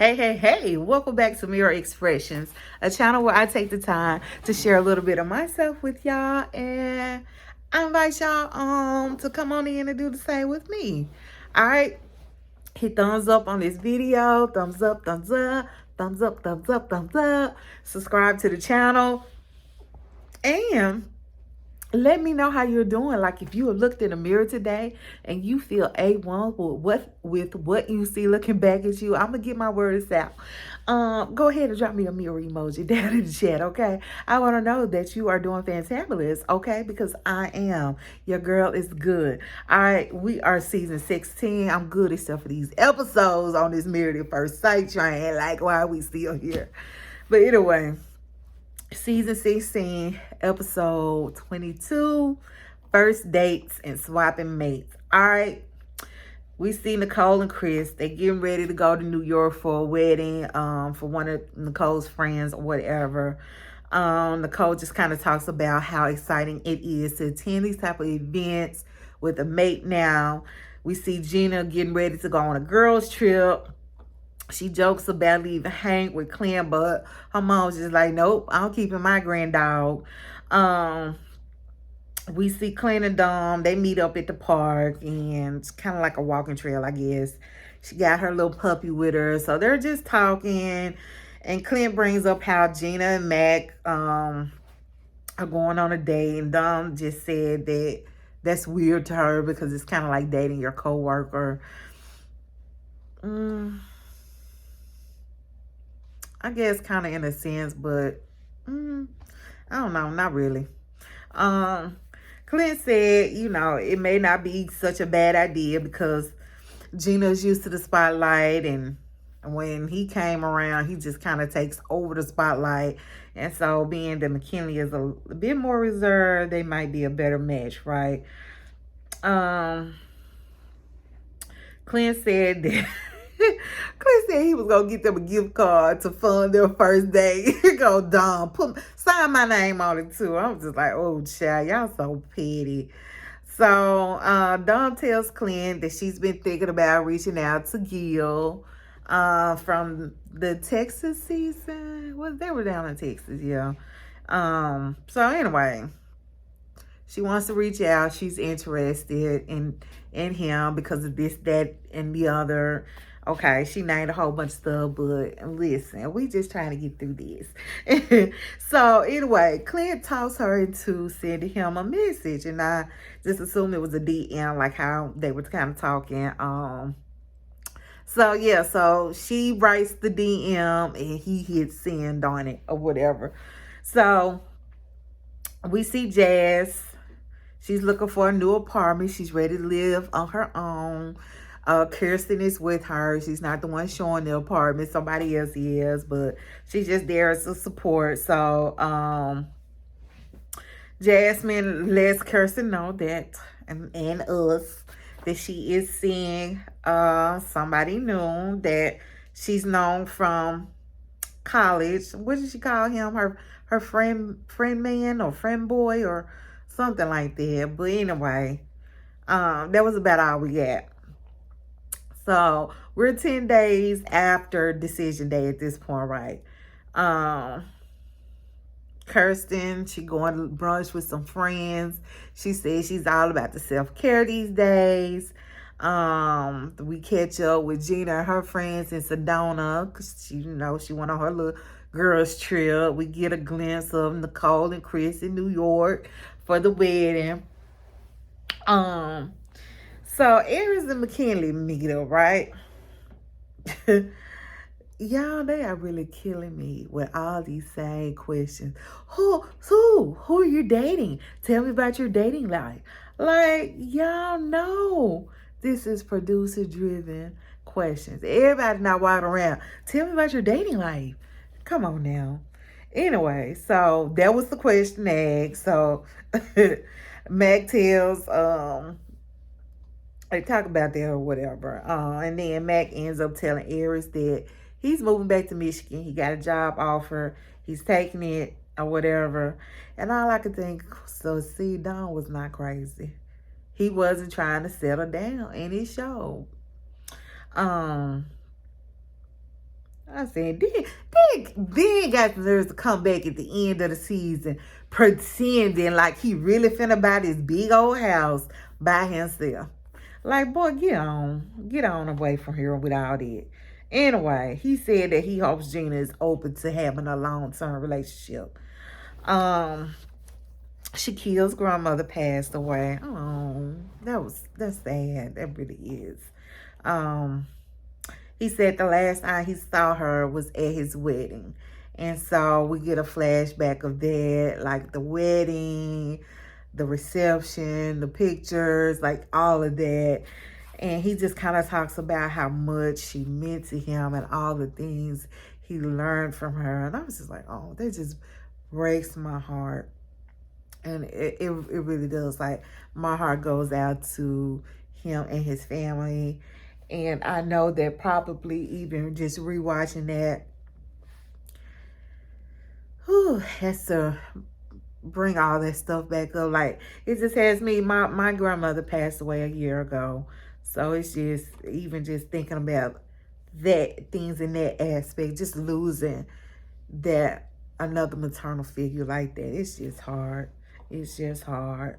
Hey, welcome back to Mirror Expressions, a channel where I take the time to share a little bit of myself with y'all, and I invite y'all to come on in and do the same with me. All right, hit thumbs up on this video, thumbs up, thumbs up, thumbs up, thumbs up, thumbs up. Subscribe to the channel, and let me know how you're doing. Like, if you have looked in the mirror today and you feel A1 with what you see looking back at you, I'm gonna get my words out. Go ahead and drop me a mirror emoji down in the chat, okay? I want to know that you are doing fantabulous, okay? Because I am. Your girl is good. All right, we are season 16. I'm good except for these episodes on this Married at First Sight train. Like, why are we still here? But anyway, season 16, episode 22, first dates and swapping mates. All right, we see Nicole and Chris. They getting ready to go to New York for a wedding, for one of Nicole's friends or whatever. Nicole just kind of talks about how exciting it is to attend these type of events with a mate now. We see Gina getting ready to go on a girls trip. She jokes about leaving Hank with Clint, but her mom's just like, nope, I'm keeping my grand dog. We see Clint and Dom. They meet up at the park, and it's kind of like a walking trail, I guess. She got her little puppy with her, so they're just talking. And Clint brings up how Gina and Mac are going on a date, and Dom just said that that's weird to her because it's kind of like dating your coworker. I guess kind of in a sense, but I don't know, not really. Clint said, it may not be such a bad idea because Gina's used to the spotlight, and when he came around, he just kind of takes over the spotlight. And so being that McKinley is a bit more reserved, they might be a better match, right? Clint said that Clint said he was gonna get them a gift card to fund their first date. Go, Dom, sign my name on it too. I was just like, oh child, y'all so petty. So Dom tells Clint that she's been thinking about reaching out to Gil from the Texas season. Well, they were down in Texas, yeah. So anyway, she wants to reach out. She's interested in him because of this, that, and the other. Okay, she named a whole bunch of stuff, but listen, we just trying to get through this. So anyway, Clint talks her into sending him a message, and I just assumed it was a DM, like how they were kind of talking. So yeah, so she writes the DM and he hits send on it or whatever. So we see Jazz. She's looking for a new apartment. She's ready to live on her own. Kirsten is with her. She's not the one showing the apartment. Somebody else is, but she's just there as a support. So Jasmine lets Kirsten know that, and us, that she is seeing somebody new that she's known from college. What did she call him? Her friend man or friend boy or something like that. But anyway, that was about all we got. So we're 10 days after decision day at this point, right? Kirsten, she going to brunch with some friends. She says she's all about the self-care these days. We catch up with Gina and her friends in Sedona because she went on her little girls trip. We get a glimpse of Nicole and Chris in New York for the wedding. So Aries and McKinley meet up, right? Y'all, they are really killing me with all these same questions. Who are you dating? Tell me about your dating life. Like, y'all know this is producer-driven questions. Everybody not walking around. Tell me about your dating life. Come on now. Anyway, so that was the question asked. So Mac tells they talk about that or whatever. And then Mac ends up telling Aries that he's moving back to Michigan. He got a job offer. He's taking it or whatever. And all I could think, so see, Don was not crazy. He wasn't trying to settle down, and it showed. I said, then got the nerves to come back at the end of the season pretending like he really finna buy this big old house by himself. Like, boy, get on away from here with all that. Anyway, he said that he hopes Gina is open to having a long-term relationship. Shaquille's grandmother passed away. Oh, that's sad. That really is. He said the last time he saw her was at his wedding. And so we get a flashback of that, like the wedding, the reception, the pictures, like all of that. And he just kind of talks about how much she meant to him and all the things he learned from her. And I was just like, oh, that just breaks my heart. And it really does. Like, my heart goes out to him and his family. And I know that probably even just rewatching that, has to bring all that stuff back up. Like, it just has me, my grandmother passed away a year ago. So it's just, even just thinking about that, things in that aspect, just losing that, another maternal figure like that. It's just hard. It's just hard.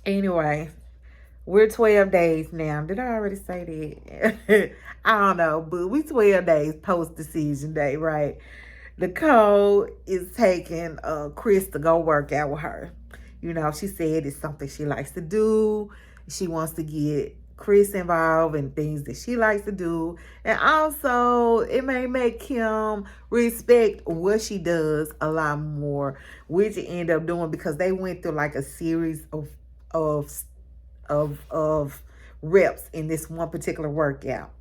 Anyway, we're 12 days now. Did I already say that? I don't know, but we 12 days post-decision day, right? Nicole is taking Chris to go work out with her. You know, she said it's something she likes to do. She wants to get Chris involved in things that she likes to do. And also, it may make him respect what she does a lot more, which he end up doing because they went through like a series of reps in this one particular workout.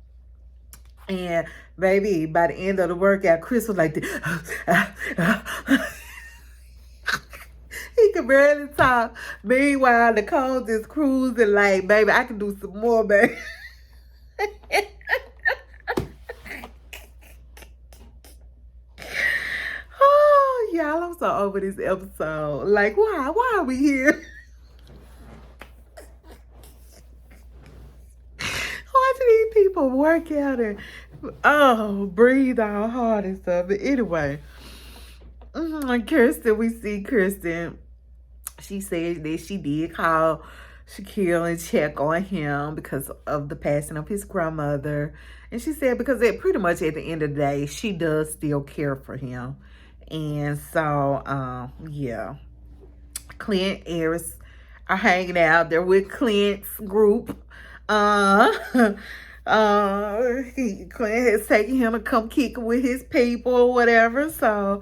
And baby, by the end of the workout, Chris was like, he could barely talk. Meanwhile, Nicole just cruising like, baby, I can do some more, baby. Oh, y'all, I'm so over this episode. Like, why are we here? Watching these people work out and breathe all hard and stuff. But anyway, Kirsten, we see Kirsten. She said that she did call Shaquille and check on him because of the passing of his grandmother. And she said because pretty much at the end of the day, she does still care for him. And so, yeah. Clint and Eris are hanging out. They're with Clint's group. Clint has taken him to come kick with his people or whatever. So,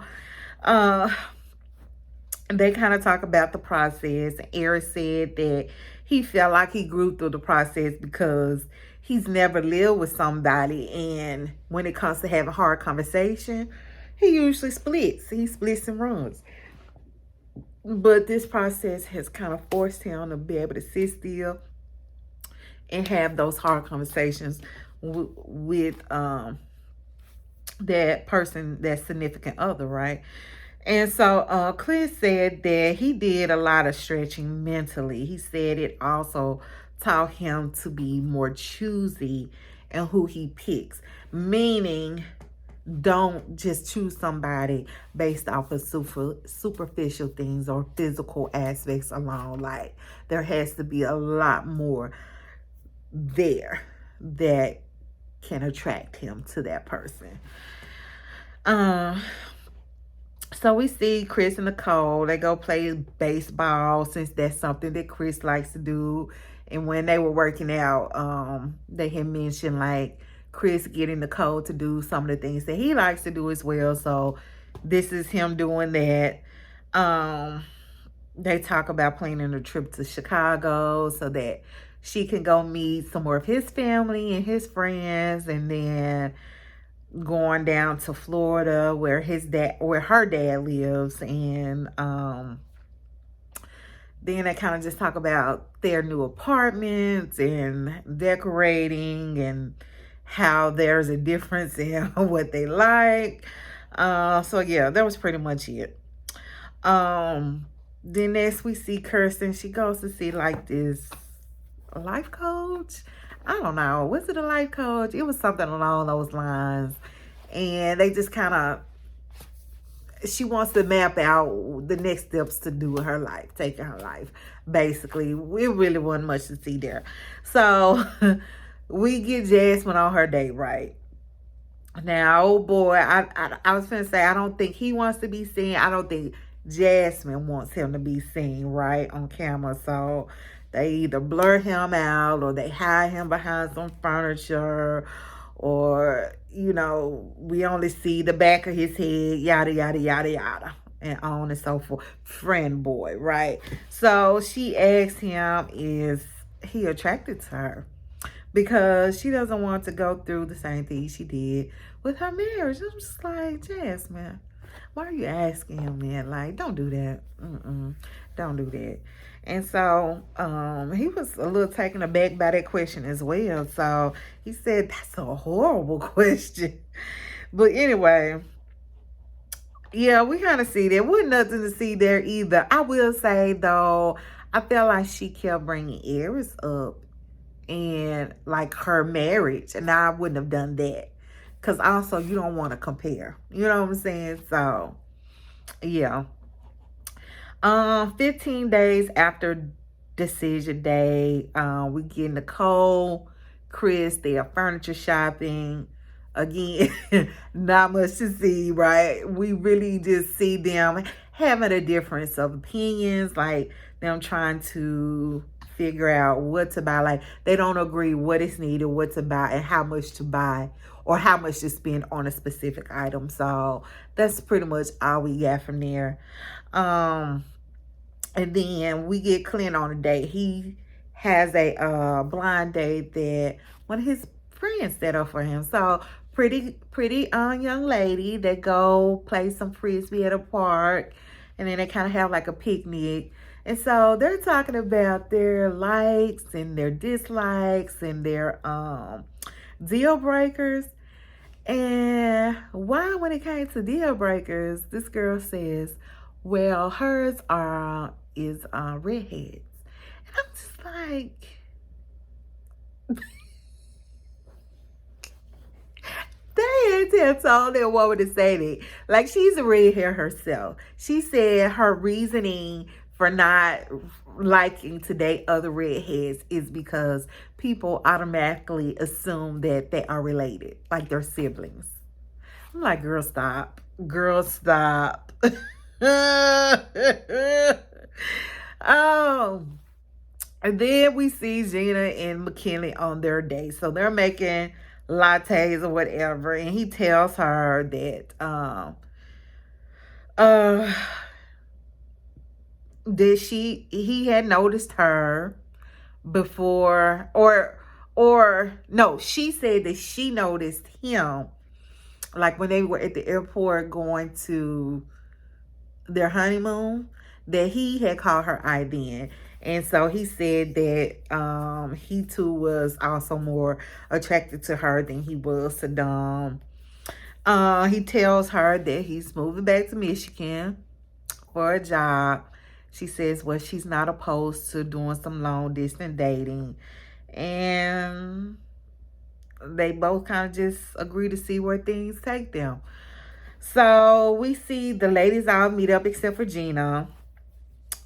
they kind of talk about the process. Eric said that he felt like he grew through the process because he's never lived with somebody. And when it comes to having hard conversation, he usually splits. He splits and runs. But this process has kind of forced him to be able to sit still and have those hard conversations with that person, that significant other, right? And so Clint said that he did a lot of stretching mentally. He said it also taught him to be more choosy in who he picks, meaning don't just choose somebody based off of superficial things or physical aspects alone. Like, there has to be a lot more there that can attract him to that person. So we see Chris and Nicole. They go play baseball since that's something that Chris likes to do. And when they were working out, they had mentioned like Chris getting Nicole to do some of the things that he likes to do as well. So this is him doing that. They talk about planning a trip to Chicago so that she can go meet some more of his family and his friends, and then going down to Florida where her dad lives. And then they kind of just talk about their new apartments and decorating and how there's a difference in what they like. So yeah, that was pretty much it. Then next we see Kirsten. She goes to see like this life coach. I don't know, was it a life coach? It was something along those lines. And they just kind of, she wants to map out the next steps to do with her life, taking her life. Basically, it really wasn't much to see there. So we get Jasmine on her date, right? Now, oh boy, I was gonna say, I don't think he wants to be seen. I don't think Jasmine wants him to be seen, right, on camera. So they either blur him out or they hide him behind some furniture, or, you know, we only see the back of his head, yada, yada, yada, yada, and on and so forth. Friend boy, right? So she asked him, is he attracted to her? Because she doesn't want to go through the same thing she did with her marriage. I'm just like, Jasmine, why are you asking him that? Like, don't do that. Don't do that. And so he was a little taken aback by that question as well. So he said, that's a horrible question. But anyway, yeah, we kind of see there. Wasn't nothing to see there either. I will say, though, I felt like she kept bringing Aries up and like her marriage, and I wouldn't have done that, because also you don't want to compare, you know what I'm saying? So yeah. 15 days after decision day, we get Nicole, Chris, they are furniture shopping again. Not much to see, right? We really just see them having a difference of opinions, like them trying to figure out what to buy. Like, they don't agree what is needed, what to buy, and how much to buy, or how much to spend on a specific item. So that's pretty much all we got from there. And then we get Clint on a date. He has a blind date that one of his friends set up for him. So pretty young lady that go play some frisbee at a park, and then they kind of have like a picnic. And so they're talking about their likes and their dislikes and their deal breakers. And why, when it came to deal breakers, this girl says, well, hers is redheads. And I'm just like, they had told that woman to say that. Like, she's a redhead herself. She said her reasoning for not liking to date other redheads is because people automatically assume that they are related, like they're siblings. I'm like, girl, stop. Girl, stop. Oh, and then we see Gina and McKinley on their date. So they're making lattes or whatever, and he tells her that he had noticed her before, or no, she said that she noticed him, like when they were at the airport going to their honeymoon, that he had caught her eye then. And so he said that he too was also more attracted to her than he was to Dom. He tells her that he's moving back to Michigan for a job. She says, well, she's not opposed to doing some long distance dating. And they both kind of just agree to see where things take them. So we see the ladies all meet up except for Gina.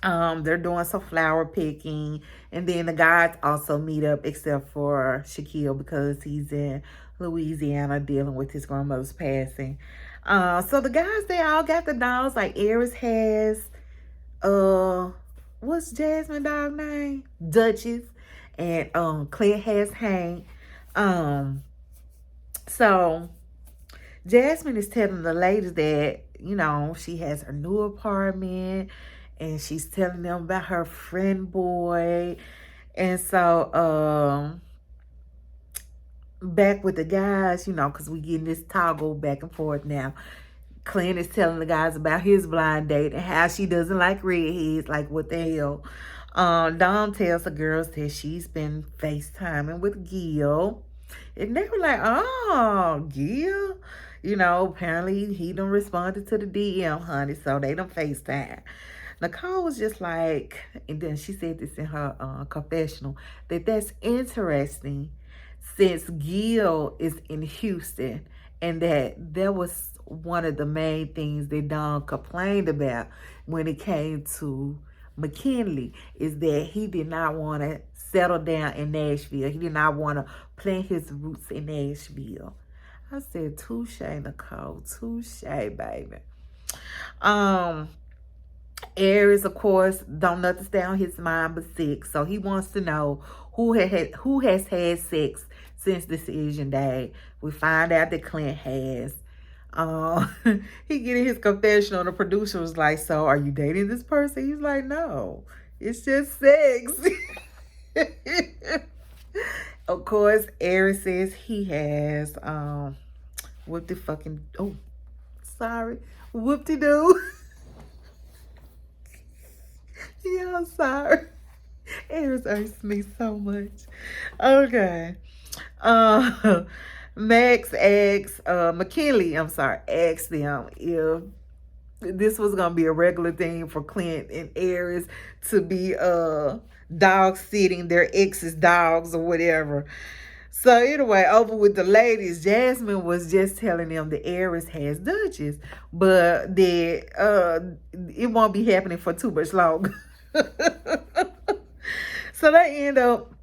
They're doing some flower picking. And then the guys also meet up except for Shaquille, because he's in Louisiana dealing with his grandmother's passing. So the guys, they all got the dogs. Like Aries has, what's Jasmine dog name? Duchess. And Clint has Hank. So Jasmine is telling the ladies that, you know, she has her new apartment, and she's telling them about her friend boy. And so back with the guys, you know, because we getting this toggle back and forth now. Clint is telling the guys about his blind date and how she doesn't like redheads. Like, what the hell? Dom tells the girls that she's been FaceTiming with Gil. And they were like, oh, Gil? You know, apparently he done responded to the DM, honey, so they done FaceTime. Nicole was just like, and then she said this in her confessional, that that's interesting since Gil is in Houston, and that was one of the main things that Don complained about when it came to McKinley, is that he did not want to settle down in Nashville. He did not want to plant his roots in Nashville. I said, touche, Nicole, touche, baby. Aries, of course, don't nothing stay on his mind but sex. So he wants to know who has had sex since decision day. We find out that Clint has. He getting his confessional. The producer was like, so are you dating this person? He's like, no, it's just sex. Of course, Aries says he has whoop-de-doo. Yeah, I'm sorry. Aries irks me so much. Okay. Max asked, McKinley, asked them if this was going to be a regular thing for Clint and Aries to be dog sitting their ex's dogs or whatever. So anyway, over with the ladies, Jasmine was just telling them that Aries has Duchess, but that it won't be happening for too much longer. So they end up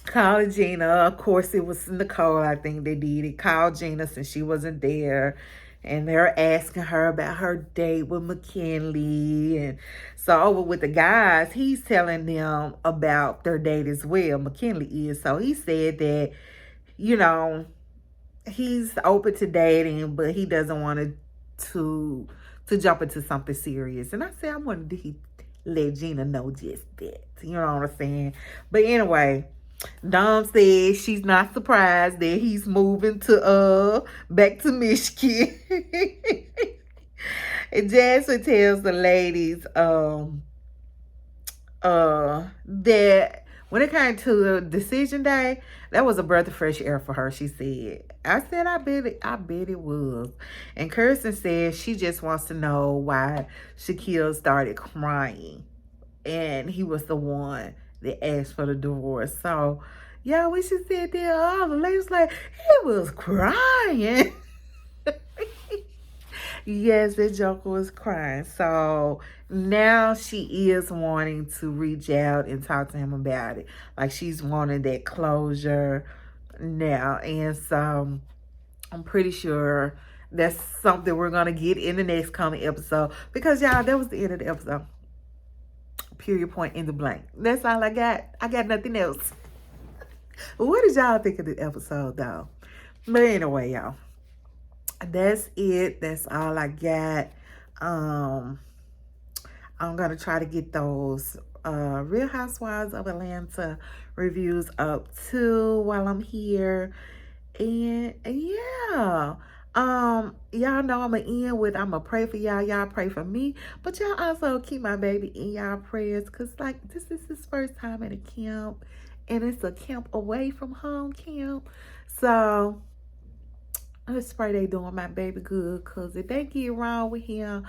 calling Gina. Of course, it was Nicole, I think they did it. Called Gina since she wasn't there. And they're asking her about her date with McKinley. And so over with the guys, he's telling them about their date as well. McKinley is. So he said that, you know, he's open to dating, but he doesn't want to jump into something serious. And I said, I wanted to let Gina know just that. You know what I'm saying? But anyway, Dom says she's not surprised that he's moving to back to Michigan. And Jasmine tells the ladies that when it came to decision day, that was a breath of fresh air for her, she said. I said, I bet it was. And Kirsten said she just wants to know why Shaquille started crying. And he was the one that asked for the divorce. So, yeah, we should sit there. All the ladies like, he was crying. Yes, the Joker was crying. So now she is wanting to reach out and talk to him about it. Like, she's wanting that closure now. And so I'm pretty sure that's something we're going to get in the next coming episode. Because, y'all, that was the end of the episode. Period, point, in the blank. That's all I got. I got nothing else. What did y'all think of the episode, though? But anyway, y'all, that's it. That's all I got. I'm gonna try to get those Real Housewives of Atlanta reviews up too while I'm here. And yeah. Y'all know I'm gonna end with, I'm gonna pray for y'all. Y'all pray for me, but y'all also keep my baby in y'all prayers, because like this is his first time at a camp, and it's a camp away from home camp. So let's pray they doing my baby good, because if they get wrong with him,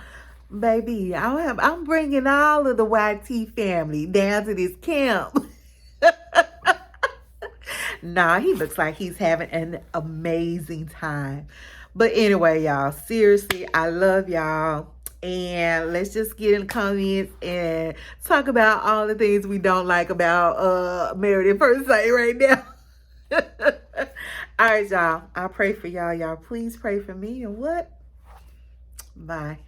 baby, I'm bringing all of the YT family down to this camp. Nah, he looks like he's having an amazing time. But anyway, y'all, seriously, I love y'all. And let's just get in the comments and talk about all the things we don't like about Married at First Sight right now. All right, y'all. I pray for y'all. Y'all please pray for me. And what? Bye.